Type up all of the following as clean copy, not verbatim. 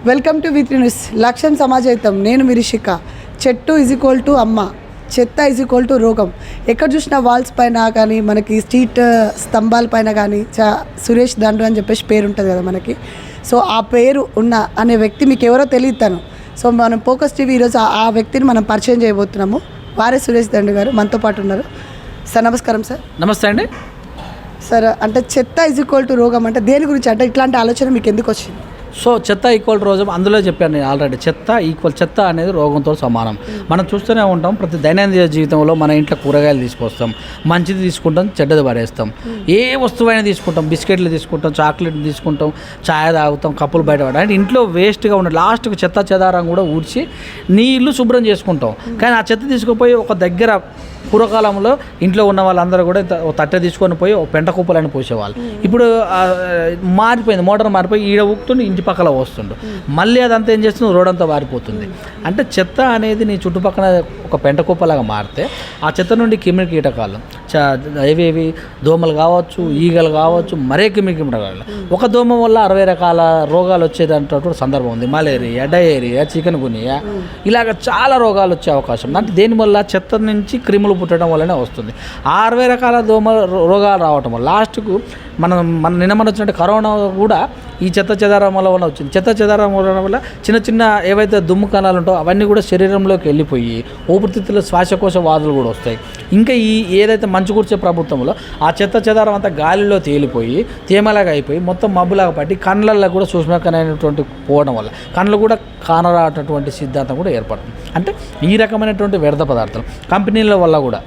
Welcome to వి3 news. లక్ష్యం సమాజహితం. నేను మిరిషిక. చెట్టు ఈజ్ టు అమ్మ, చెత్త ఈజ్ రోగం. ఎక్కడ చూసినా వాల్స్ పైన కానీ మనకి స్ట్రీట్ స్తంభాల పైన కానీ సురేష్ దండు అని చెప్పేసి పేరు ఉంటుంది కదా మనకి. సో ఆ పేరు ఉన్న అనే వ్యక్తి మీకు ఎవరో తెలియతాను. సో మనం ఫోకస్ టీవీ ఈరోజు ఆ వ్యక్తిని మనం పరిచయం చేయబోతున్నాము. వారే సురేష్ దండు గారు మనతో పాటు ఉన్నారు. సార్ నమస్కారం. సార్ నమస్తే అండి. సార్ అంటే చెత్త ఈజ్ రోగం అంటే దేని గురించి, అంటే ఇట్లాంటి ఆలోచన మీకు ఎందుకు వచ్చింది? సో చెత్త ఈక్వల్ రోగం, అందులో చెప్పాను నేను ఆల్రెడీ. చెత్త అనేది రోగంతో సమానం. మనం చూస్తూనే ఉంటాం, ప్రతి దైనందిన జీవితంలో మన ఇంట్లో కూరగాయలు తీసుకొస్తాం, మంచిది తీసుకుంటాం, చెడ్డది పడేస్తాం. ఏ వస్తువైనా తీసుకుంటాం, బిస్కెట్లు తీసుకుంటాం, చాక్లెట్ తీసుకుంటాం, ఛాయ్ తాగుతాం, కప్పులు బయట పడడం, అంటే ఇంట్లో వేస్ట్గా ఉన్న లాస్ట్కి చెత్త చెదారం కూడా ఊడ్చి నీ ఇల్లు శుభ్రం చేసుకుంటాం. కానీ ఆ చెత్త తీసుకుపోయి ఒక దగ్గర పూర్వకాలంలో ఇంట్లో ఉన్న వాళ్ళందరూ కూడా తట్టె తీసుకొని పోయి ఒక పెంట కుప్పలని పోసేవాళ్ళు. ఇప్పుడు మారిపోయింది, మోటార్ మారిపోయి ఈడ ఊపుతుండి ఇంటి పక్కల వస్తుండు. మళ్ళీ అదంతా ఏం చేస్తుంది, రోడ్ అంతా మారిపోతుంది. అంటే చెత్త అనేది నీ చుట్టుపక్కల ఒక పెంట కుప్పలాగా మారితే ఆ చెత్త నుండి క్రిమి కీటకాలు ఏవేవి దోమలు కావచ్చు, ఈగలు కావచ్చు, మరే క్రిమి కీటకాలు. ఒక దోమ వల్ల 60 రకాల రోగాలు వచ్చేదంటే సందర్భం ఉంది. మలేరియా, డయేరియా, చికెన్ గునియా, ఇలాగ చాలా రోగాలు వచ్చే అవకాశం. అంటే దేనివల్ల చెత్త నుంచి క్రిములు పుట్టడం వల్లనే వస్తుంది. 60 రకాల రోగాలు రావటం వల్ల లాస్ట్కు మన నిన్న వచ్చినట్టు కరోనా కూడా ఈ చెత్త చెదారం వల్ల వచ్చింది. చెత్త చెదారం వల్ల చిన్న చిన్న ఏవైతే దుమ్ము కణాలు ఉంటాయో అవన్నీ కూడా శరీరంలోకి వెళ్ళిపోయి ఊపిరితిత్తుల శ్వాసకోశ వ్యాధులు కూడా వస్తాయి. ఇంకా ఈ ఏదైతే మంచు కూర్చే ప్రభుత్వంలో ఆ చెత్త చెదారం అంతా గాలిలో తేలిపోయి తేమలాగా అయిపోయి మొత్తం మబ్బులాగా పట్టి కళ్ళల్లో కూడా సూక్ష్మకమైనటువంటి పోవడం వల్ల కళ్ళు కూడా కానరాటటువంటి సిద్ధాంతం కూడా ఏర్పడుతుంది. అంటే ఈ రకమైనటువంటి వ్యర్థ పదార్థాలు కంపెనీల వల్ల కూడా,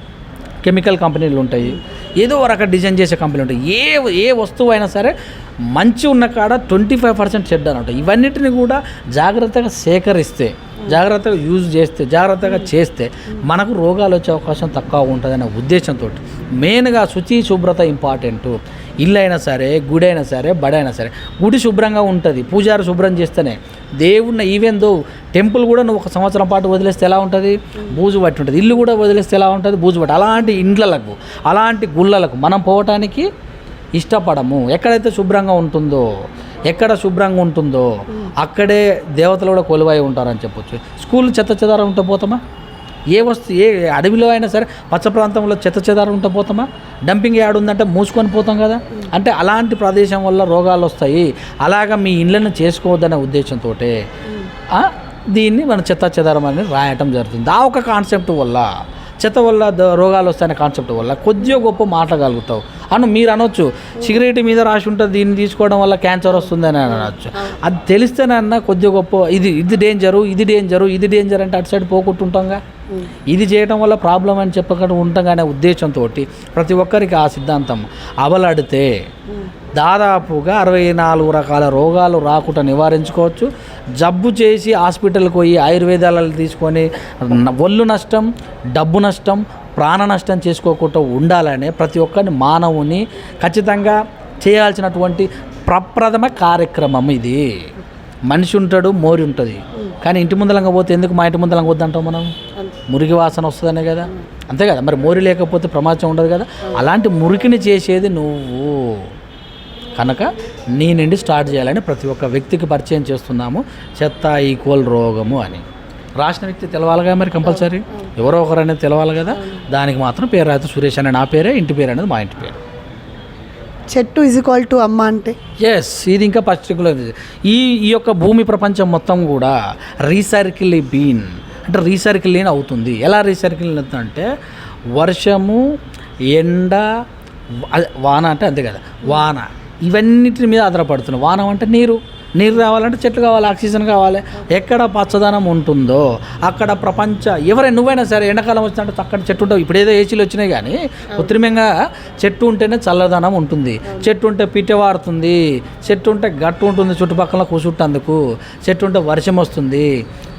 కెమికల్ కంపెనీలు ఉంటాయి, ఏదో రకం డిజైన్ చేసే కంపెనీలు ఉంటాయి. ఏ వస్తువు అయినా సరే మంచి ఉన్న కాడ 25% చెడ్డ అని ఉంటాయి. ఇవన్నిటిని కూడా జాగ్రత్తగా సేకరిస్తే, జాగ్రత్తగా యూజ్ చేస్తే, జాగ్రత్తగా చేస్తే మనకు రోగాలు వచ్చే అవకాశం తక్కువ ఉంటుందనే ఉద్దేశంతో మెయిన్గా శుచి శుభ్రత ఇంపార్టెంటు. ఇల్లు అయినా సరే, గుడి అయినా సరే, బడి అయినా సరే. గుడి శుభ్రంగా ఉంటుంది, పూజారి శుభ్రం చేస్తేనే దేవుడిని, ఈవెన్ దో టెంపుల్ కూడా నువ్వు 1 సంవత్సరం పాటు వదిలేస్తే ఎలా ఉంటుంది, బూజు పట్టి ఉంటుంది. ఇల్లు కూడా వదిలేస్తే ఎలా ఉంటుంది, బూజు పట్టి. అలాంటి ఇండ్లకు, అలాంటి గుళ్ళలకు మనం పోవటానికి ఇష్టపడము. ఎక్కడైతే శుభ్రంగా ఉంటుందో, ఎక్కడ శుభ్రంగా ఉంటుందో అక్కడే దేవతలు కూడా కొలువై ఉంటారని చెప్పొచ్చు. స్కూల్ చెత్త చెదారం ఉంటే పోతామా? ఏ అడవిలో అయినా సరే పచ్చ ప్రాంతంలో చెత్త చెదారం ఉంటే పోతామా? డంపింగ్ యార్డ్ ఉందంటే మూసుకొని పోతాం కదా. అంటే అలాంటి ప్రదేశం వల్ల రోగాలు వస్తాయి. అలాగా మీ ఇళ్ళను చేసుకోవద్దనే ఉద్దేశంతో దీన్ని మన చెత్త చెదారం అనేది రాయటం జరుగుతుంది. ఆ ఒక కాన్సెప్ట్ వల్ల, చెత్త వల్ల రోగాలు వస్తాయనే కాన్సెప్ట్ వల్ల కొద్దిగా గొప్ప మాట్లాడగలుగుతావు. మీరు అనొచ్చు సిగరెట్ మీద రాసి ఉంటుంది దీన్ని తీసుకోవడం వల్ల క్యాన్సర్ వస్తుందని అనొచ్చు. అది తెలిస్తేనన్నా కొద్దిగా గొప్ప ఇది డేంజరు, ఇది డేంజరు, ఇది డేంజర్ అంటే అటు సైడ్ పోకుంటుంటాంగా. ఇది చేయడం వల్ల ప్రాబ్లం అని చెప్పకుండా ఉంటాగానే ఉద్దేశంతో ప్రతి ఒక్కరికి ఆ సిద్ధాంతం అమలడితే దాదాపుగా 64 రకాల రోగాలు రాకుండా నివారించుకోవచ్చు. జబ్బు చేసి హాస్పిటల్కి పోయి ఆయుర్వేదాలను తీసుకొని ఒళ్ళు నష్టం, డబ్బు నష్టం, ప్రాణ నష్టం చేసుకోకుండా ఉండాలనే ప్రతి ఒక్కరిని మానవుని ఖచ్చితంగా చేయాల్సినటువంటి ప్రప్రథమ కార్యక్రమం ఇది. మనిషి ఉంటాడు, మోరి ఉంటుంది. కానీ ఇంటి ముందలంగా పోతే ఎందుకు మా ఇంటి ముందలంగా వద్దంటాం మనం? మురికి వాసన వస్తుందనే కదా, అంతే కదా. మరి మోరి లేకపోతే ప్రమాదం ఉండదు కదా. అలాంటి మురికిని చేసేది నువ్వు కనుక నీ నుండి స్టార్ట్ చేయాలని ప్రతి ఒక్క వ్యక్తికి పరిచయం చేస్తున్నాము. చెత్త ఈక్వల్ రోగము అని రాసిన వ్యక్తి తెలవాలిగా, మరి కంపల్సరీ ఎవరో ఒకరు అనేది తెలవాలి కదా. దానికి మాత్రం పేరు రాయితే సురేష్ అనే నా పేరే, ఇంటి పేరు అనేది మా ఇంటి పేరు. చెట్టు ఈజ్ అమ్మ అంటే ఇది ఇంకా పర్టికులర్. ఈ యొక్క భూమి ప్రపంచం మొత్తం కూడా రీసైకిల్ బీన్ అంటే రీసైకిలింగ్ అవుతుంది. ఎలా రీసైకిలింగ్ అవుతుందంటే వర్షము, ఎండ, వాన అంటే అంతే కదా, వాన ఇవన్నిటి మీద ఆధారపడుతున్నాయి. వాన అంటే నీరు రావాలంటే చెట్లు కావాలి, ఆక్సిజన్ కావాలి. ఎక్కడ పచ్చదనం ఉంటుందో అక్కడ నువ్వైనా సరే ఎండాకాలం వచ్చినట్టు చక్కటి చెట్టు ఉంటావు. ఇప్పుడు ఏదో ఏసీలు వచ్చినాయి కానీ కృత్రిమంగా చెట్టు ఉంటేనే చల్లదనం ఉంటుంది. చెట్టు ఉంటే పిట్టెవాడుతుంది, చెట్టు ఉంటే గట్టు ఉంటుంది చుట్టుపక్కల కూర్చుంటందుకు, చెట్టు ఉంటే వర్షం వస్తుంది,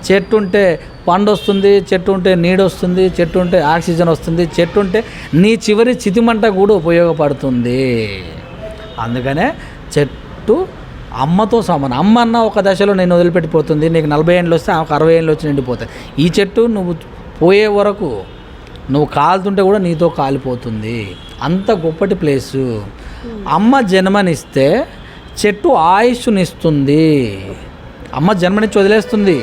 చెట్టు ఉంటే పండు వస్తుంది, చెట్టు ఉంటే నీడు వస్తుంది, చెట్టు ఉంటే ఆక్సిజన్ వస్తుంది, చెట్టు ఉంటే నీ చివరి చితిమంట కూడా ఉపయోగపడుతుంది. అందుకనే చెట్టు అమ్మతో సమానం. అమ్మ అన్న ఒక దశలో నేను వదిలిపెట్టిపోతుంది, నీకు 40 ఏళ్ళు వస్తే ఆమెకు 60 ఏళ్ళు వచ్చి నిండిపోతాయి. ఈ చెట్టు నువ్వు పోయే వరకు, నువ్వు కాలుతుంటే కూడా నీతో కాలిపోతుంది. అంత గొప్పటి ప్లేసు. అమ్మ జన్మనిస్తే చెట్టు ఆయుష్నిస్తుంది. అమ్మ జన్మనిచ్చి వదిలేస్తుంది,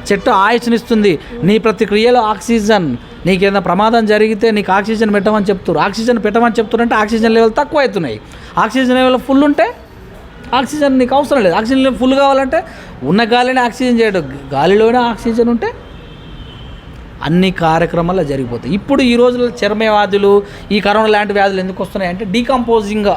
చెట్టు ఆయుష్నిస్తుంది. నీ ప్రతి క్రియలో ఆక్సిజన్, నీకేదైనా ప్రమాదం జరిగితే నీకు ఆక్సిజన్ పెట్టమని చెప్తారు. ఆక్సిజన్ పెట్టమని చెప్తారంటే ఆక్సిజన్ లెవెల్ తక్కువ అవుతున్నాయి. ఆక్సిజన్ లెవెల్ ఫుల్ ఉంటే ఆక్సిజన్ నీకు అవసరం లేదు. ఆక్సిజన్ లెవెల్ ఫుల్ కావాలంటే ఉన్న గాలిని ఆక్సిజన్ చేయడం, గాలిలోనే ఆక్సిజన్ ఉంటే అన్ని కార్యక్రమాలు జరిగిపోతాయి. ఇప్పుడు ఈ రోజుల్లో చర్మ వ్యాధులు, ఈ కరోనా లాంటి వ్యాధులు ఎందుకు వస్తున్నాయి అంటే డీకంపోజింగ్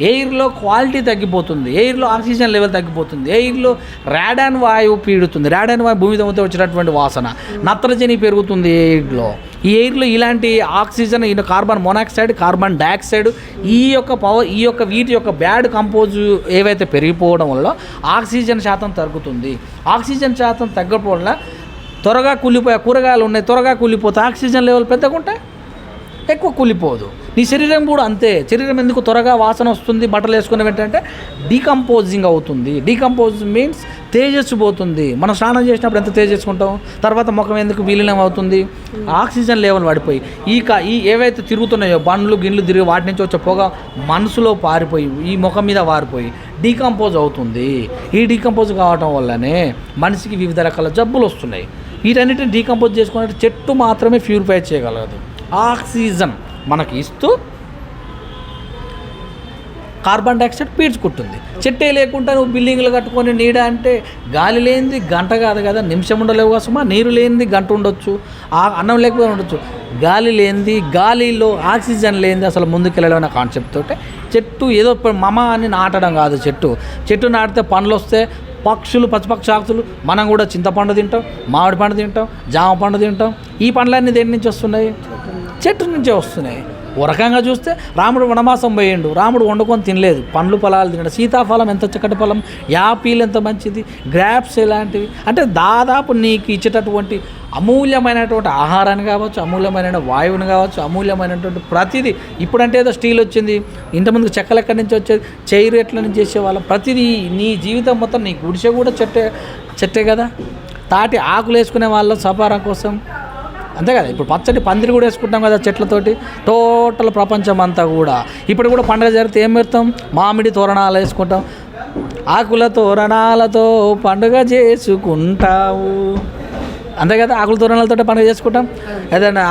ఎయిర్లో క్వాలిటీ తగ్గిపోతుంది, ఎయిర్లో ఆక్సిజన్ లెవెల్ తగ్గిపోతుంది, ఎయిర్లో రాడాన్ వాయువు పీడుతుంది. రాడాన్ వాయువు భూమి మీద వచ్చినటువంటి వాసన, నత్రజని పెరుగుతుంది ఎయిర్లో. ఈ ఎయిర్లో ఇలాంటి oxygen, carbon monoxide, carbon dioxide, వీటి యొక్క బ్యాడ్ కంపోజ్ ఏవైతే పెరిగిపోవడం వల్ల ఆక్సిజన్ శాతం తగ్గుతుంది. ఆక్సిజన్ శాతం తగ్గడం వల్ల త్వరగా కూలిపోయే కూరగాయలు ఉన్నాయి, త్వరగా కూలిపోతే ఆక్సిజన్ లెవెల్ పెద్దగా ఉంటే ఎక్కువ కూలిపోదు. నీ శరీరం కూడా అంతే. శరీరం ఎందుకు త్వరగా వాసన వస్తుంది బట్టలు వేసుకునే వెంటంటే డీకంపోజింగ్ అవుతుంది. డీకంపోజ్ మీన్స్ తేజస్సు పోతుంది. మనం స్నానం చేసినప్పుడు ఎంత తేజస్సుకుంటాం, తర్వాత ముఖం ఎందుకు విలీనం అవుతుంది, ఆక్సిజన్ లెవెల్ పడిపోయి ఈ ఏవైతే తిరుగుతున్నాయో బండ్లు గిన్లు తిరిగి వాటి నుంచి వచ్చే పొగ మనసులో పారిపోయి ఈ ముఖం మీద వారిపోయి డీకంపోజ్ అవుతుంది. ఈ డీకంపోజ్ కావటం వల్లనే మనిషికి వివిధ రకాల జబ్బులు వస్తున్నాయి. వీటన్నిటిని డీకంపోజ్ చేసుకున్నట్టు చెట్టు మాత్రమే ప్యూరిఫై చేయగలదు. ఆక్సిజన్ మనకి ఇస్తూ కార్బన్ డైఆక్సైడ్ పీల్చుకుంటుంది. చెట్టే లేకుండా నువ్వు బిల్డింగ్లు కట్టుకొని నీడ అంటే గాలి లేనిది గంట కాదు కదా, నిమిషం ఉండలేవు కోసమా. నీరు లేనిది గంట ఉండొచ్చు, అన్నం లేకపోతే ఉండొచ్చు. గాలి లేనిది, గాలిలో ఆక్సిజన్ లేనిది అసలు ముందుకెళ్ళడం కాన్సెప్ట్ తోటే చెట్టు ఏదో మమ అని నాటడం కాదు. చెట్టు నాటితే పండ్లు వస్తే పక్షులు, పచ్చిపక్షాకులు, మనం కూడా చింతపండు తింటాం, మామిడి పండు తింటాం, జామ పండు తింటాం. ఈ పండ్లన్నీ దేని నుంచి వస్తున్నాయి? చెట్టు నుంచే వస్తున్నాయి. ఓ రకంగా చూస్తే రాముడు వనవాసం పోయిండు, రాముడు వండుకొని తినలేదు, పండ్లు పొలాలు తినడు. సీతాఫలం ఎంత చక్కటి ఫలం, యాపిల్ ఎంత మంచిది, గ్రాప్స్ ఎలాంటివి. అంటే దాదాపు నీకు ఇచ్చేటటువంటి అమూల్యమైనటువంటి ఆహారాన్ని కావచ్చు, అమూల్యమైన వాయువుని కావచ్చు, అమూల్యమైనటువంటి ప్రతిదీ. ఇప్పుడంటే ఏదో స్టీల్ వచ్చింది, ఇంతకుముందు చెక్కలు ఎక్కడి నుంచి వచ్చేది, చైరు ఎట్ల నుంచి చేసేవాళ్ళం. ప్రతిదీ నీ జీవితం మొత్తం, నీ గుడిసె కూడా చెట్టే కదా. తాటి ఆకులు వేసుకునే వాళ్ళం సపారం కోసం, అంతే కదా. ఇప్పుడు పచ్చడి పందిరి కూడా వేసుకుంటాం కదా చెట్లతోటి. టోటల్ ప్రపంచం అంతా కూడా ఇప్పుడు కూడా పండుగ జరిగితే ఏం పెడతాం? మామిడి తోరణాలు వేసుకుంటాం. ఆకుల తోరణాలతో పండుగ చేసుకుంటావు, అంతే కదా. ఆకుల తోరణాలతో పండుగ చేసుకుంటాం. ఏదైనా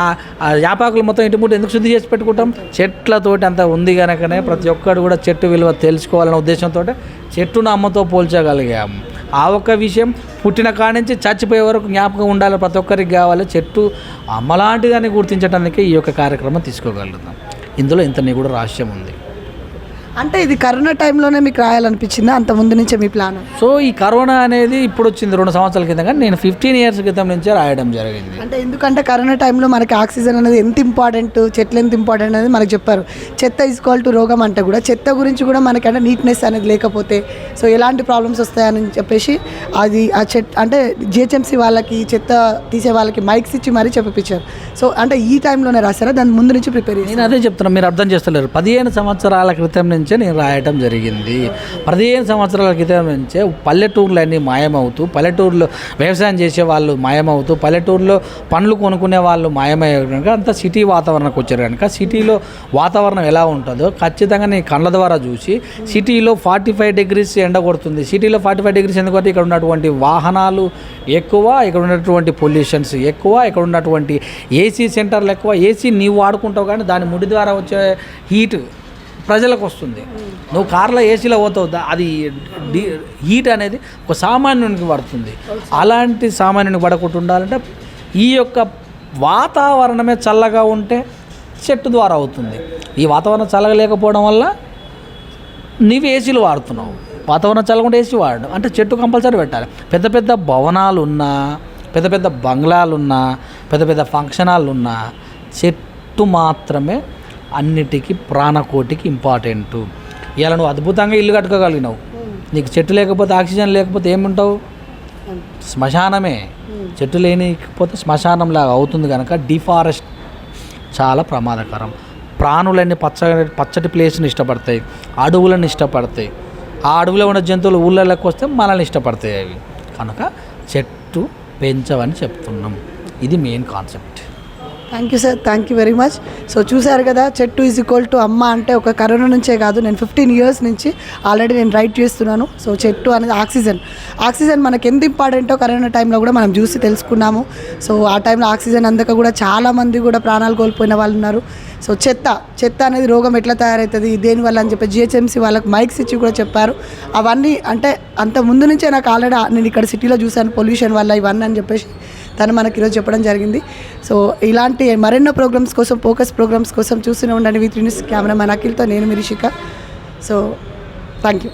యాపాకులు మొత్తం ఇంటి ముట్టు ఎందుకు శుద్ధి చేసి పెట్టుకుంటాం? చెట్లతోటి అంత ఉంది కనుకనే ప్రతి ఒక్కరు కూడా చెట్టు విలువ తెలుసుకోవాలనే ఉద్దేశంతో చెట్టును అమ్మతో పోల్చగలిగాము. ఆ ఒక్క విషయం పుట్టిన కాడి నుంచి చచ్చిపోయే వరకు జ్ఞాపకం ఉండాలి, ప్రతి ఒక్కరికి కావాలి. చెట్టు అమ్మలాంటిదని గుర్తించడానికి ఈ యొక్క కార్యక్రమం తీసుకోగలుగుతాం. ఇందులో ఇంత నిగూఢ రహస్యం ఉంది. అంటే ఇది కరోనా టైంలోనే మీకు రాయాలనిపించిందా, అంత ముందు నుంచే మీ ప్లాన్? సో ఈ కరోనా అనేది ఇప్పుడు వచ్చింది 2 సంవత్సరాల క్రితం, కానీ నేను 15 years క్రితం నుంచే రాయడం జరిగింది. అంటే ఎందుకంటే కరోనా టైంలో మనకి ఆక్సిజన్ అనేది ఎంత ఇంపార్టెంట్, చెట్లు ఎంత ఇంపార్టెంట్ అనేది మనకు చెప్పారు. చెత్త ఈక్వల్ టు రోగం అంటే కూడా చెత్త గురించి కూడా మనకంటే నీట్నెస్ అనేది లేకపోతే సో ఎలాంటి ప్రాబ్లమ్స్ వస్తాయని చెప్పేసి అది ఆ అంటే జిహెచ్ఎంసీ వాళ్ళకి, చెత్త తీసే వాళ్ళకి మైక్స్ ఇచ్చి మరీ చెప్పించారు. సో అంటే ఈ టైంలోనే రాశారా, దాని ముందు నుంచి ప్రిపేర్ చేసి? నేను అదే చెప్తున్నాను, మీరు అర్థం చేస్తలేరు. 15 సంవత్సరాల క్రితం నుంచే నేను రాయటం జరిగింది. 15 సంవత్సరాల క్రితం నుంచే పల్లెటూర్లన్నీ మాయమవుతూ, పల్లెటూరులో వ్యవసాయం చేసే వాళ్ళు మాయమవుతూ, పల్లెటూరులో పండ్లు కొనుక్కునే వాళ్ళు మాయమయ్యే కనుక అంతా సిటీ వాతావరణానికి వచ్చారు కనుక సిటీలో వాతావరణం ఎలా ఉంటుందో ఖచ్చితంగా నేను కళ్ళ ద్వారా చూసి, సిటీలో 45 degrees ఎండ కొడుతుంది. సిటీలో 45 degrees ఎందుకంటే ఇక్కడ ఉన్నటువంటి వాహనాలు ఎక్కువ, ఇక్కడ ఉన్నటువంటి పొల్యూషన్స్ ఎక్కువ, ఇక్కడ ఉన్నటువంటి ఏసీ సెంటర్లు ఎక్కువ. ఏసీ నీవు వాడుకుంటావు కానీ దాని ముడి ద్వారా వచ్చే హీట్ ప్రజలకు వస్తుంది. నువ్వు కార్లో ఏసీలో పోతావు, అది హీట్ అనేది ఒక సామాన్యునికి పడుతుంది. అలాంటి సామాన్యునికి పడకుండా ఉండాలంటే ఈ యొక్క వాతావరణమే చల్లగా ఉంటే చెట్టు ద్వారా అవుతుంది. ఈ వాతావరణం చల్లగా లేకపోవడం వల్ల నీవు ఏసీలు వాడుతున్నావు. వాతావరణం చల్లకుండా ఏసీ వాడడం అంటే చెట్టు కంపల్సరీ పెట్టాలి. పెద్ద పెద్ద భవనాలున్నా, పెద్ద పెద్ద బంగ్లాలున్నా, పెద్ద పెద్ద ఫంక్షన్ హాల్ ఉన్నా చెట్టు మాత్రమే అన్నిటికీ ప్రాణకోటికి ఇంపార్టెంటు. ఇలా నువ్వు అద్భుతంగా ఇల్లు కట్టుకోగలిగినావు, నీకు చెట్టు లేకపోతే, ఆక్సిజన్ లేకపోతే ఏముంటావు? శ్మశానమే. చెట్టు లేనికపోతే శ్మశానంలాగా అవుతుంది కనుక డిఫారెస్ట్ చాలా ప్రమాదకరం. ప్రాణులన్నీ పచ్చటి ప్లేస్ని ఇష్టపడతాయి, అడవులను ఇష్టపడతాయి. ఆ అడవిలో ఉన్న జంతువులు ఊళ్ళలోకి వస్తే మనల్ని ఇష్టపడతాయి అవి. కనుక చెట్టు పెంచవని చెప్తున్నాం. ఇది main concept. Thank you sir, thank you very much. So చూశారు కదా, చెట్టు ఈజ్ ఈక్వల్ టు అమ్మ అంటే ఒక కరోనా నుంచే కాదు, నేను 15 years నుంచి ఆల్రెడీ నేను రైట్ చేస్తున్నాను. సో చెట్టు అనేది ఆక్సిజన్ మనకి ఎంత ఇంపార్టెంటో కరోనా టైంలో కూడా మనం చూసి తెలుసుకున్నాము. సో ఆ టైంలో ఆక్సిజన్ అందక కూడా చాలామంది కూడా ప్రాణాలు కోల్పోయిన వాళ్ళు ఉన్నారు. సో చెత్త అనేది రోగం ఎట్లా తయారవుతుంది దేనివల్ల అని చెప్పి GHMC వాళ్ళకి మైక్స్ ఇచ్చి కూడా చెప్పారు. అవన్నీ అంటే అంత ముందు నుంచే నాకు ఆల్రెడీ నేను ఇక్కడ సిటీలో చూశాను పొల్యూషన్ వల్ల ఇవన్నీ అని చెప్పేసి తను మనకి ఈరోజు చెప్పడం జరిగింది. సో ఇలాంటి మరెన్నో ప్రోగ్రామ్స్ కోసం, ఫోకస్ ప్రోగ్రామ్స్ కోసం చూస్తూనే ఉండండి V3 న్యూస్. కెమెరామెన్ అఖిల్తో నేను మీ రిషిక. So thank you.